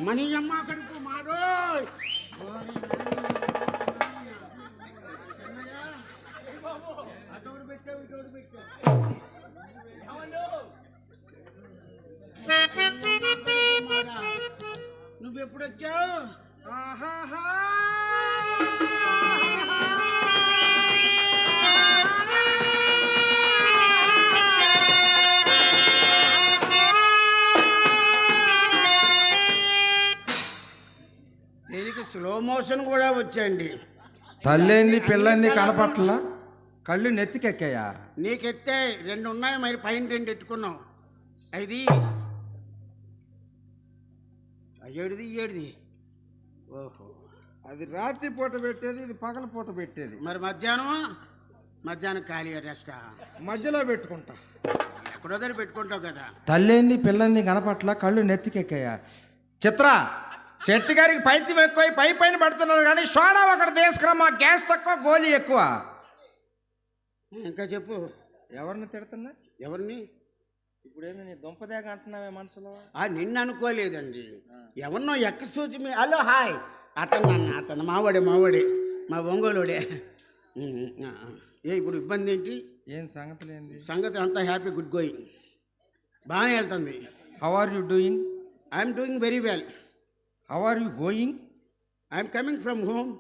Money అమ్మ కడుపు మాడు. నువ్వెప్పుడు వచ్చావు? దీనికి స్లో మోషన్ కూడా వచ్చండి. తల్లేంది పిల్లంది కనపట్ల, కళ్ళు నెత్తికెక్కాయా? నీకెత్తే 2 ఉన్నాయి, మరి పైన 2 ఎట్టుకున్నావు. అది ఏడిది. ఓహో, అది రాత్రి పూట పెట్టేది, ఇది పగల పూట పెట్టేది. మరి మధ్యాహ్నం ఖాళీ రెస్టా? మధ్యలో పెట్టుకుంటా. ఎక్కడో దగ్గర పెట్టుకుంటావు కదా. తల్లేంది పిల్లంది కనపట్ల, కళ్ళు నెత్తికెక్కాయా? చిత్ర, శెట్టి గారికి పైత్యం ఎక్కువ, పైన పడుతున్నారు కానీ సోడా ఒకటి తీసుకురమ్మా. గ్యాస్ తక్కువ, గోలీ ఎక్కువ. ఇంకా చెప్పు. ఎవరిని తిడుతున్నా? ఎవరిని? ఇప్పుడేంది నీ దుంపదేగ అంటున్నావే మనసులో? నిన్ను అనుకోలేదండి, ఎవరినో ఎక్కసూచి హలో హాయ్ అతను మావాడే మా ఒంగోలుడే. ఇప్పుడు ఇబ్బంది ఏంటి? ఏం సంగతులు ఏంది? సంగతి అంతా హ్యాపీ, గుడ్ గోయింగ్, బాగానే వెళ్తుంది. How are you doing? I'm doing very well. How are you going? I'm coming from home,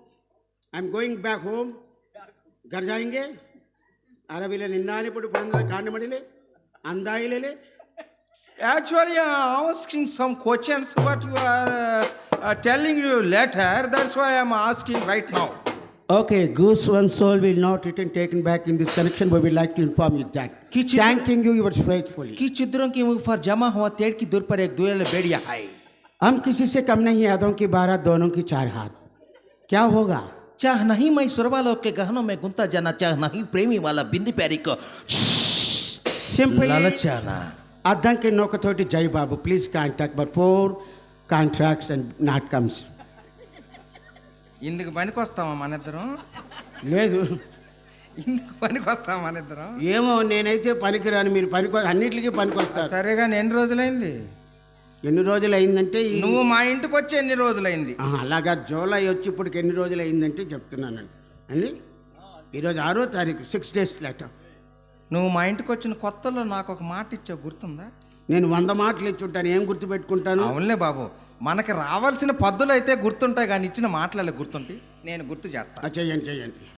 I'm going back home. घर जाएंगे अरबीले निन्नाने पड़ पुरंदर कांड मडिले अंदाइले. Actually, I'm asking some questions, but you are telling you later. That's why I'm asking right now. Okay, goose one soul will not return taken back in this connection. We would like to inform you that. Thanking you yours faithfully. कि चित्रों की मुख पर जमा हुआ तेड़ की दूर पर एक दुएल बेड़िया है. हम किसी से कम नहीं, यादों की 12 दोनों की 4 हाथ. क्या होगा? चाह नहीं मैं सुरवालों के गहनों में गुंता जाना, चाह नहीं प्रेमी वाला बिंदी प्यारी को simply लालचाना. అద్దంకి నోకతోటి జై Babu. Please contact but 4 contracts and not comes. ఇందుకు పనికొస్తామా మన ఇద్దరం? లేదు, ఇందుకు పనికొస్తామా మన ఇద్దరం? ఏమో, నేనైతే పనికిరాను, మీరు అన్నిటికీ పనికొస్తారు. సరేగా, ఎన్ని రోజులైంది? ఎన్ని రోజులు అయిందంటే నువ్వు మా ఇంటికి వచ్చి ఎన్ని రోజులైంది? అలాగా జూలై వచ్చి ఇప్పటికి ఎన్ని రోజులు అయిందంటే చెప్తున్నానండి అండి. ఈరోజు 6వ తారీఖు, 6 days లేటర్. నువ్వు మా ఇంటికి వచ్చిన కొత్తలో నాకు ఒక మాట ఇచ్చావు, గుర్తుందా? నేను 100 మాటలు ఇచ్చుంటాను, ఏం గుర్తుపెట్టుకుంటాను? అవునులే బాబు, మనకి రావాల్సిన పద్ధతులు అయితే గుర్తుంటాయి కానీ ఇచ్చిన మాటలలో గుర్తుంటాయి. నేను గుర్తు చేస్తాను. చెయ్యండి.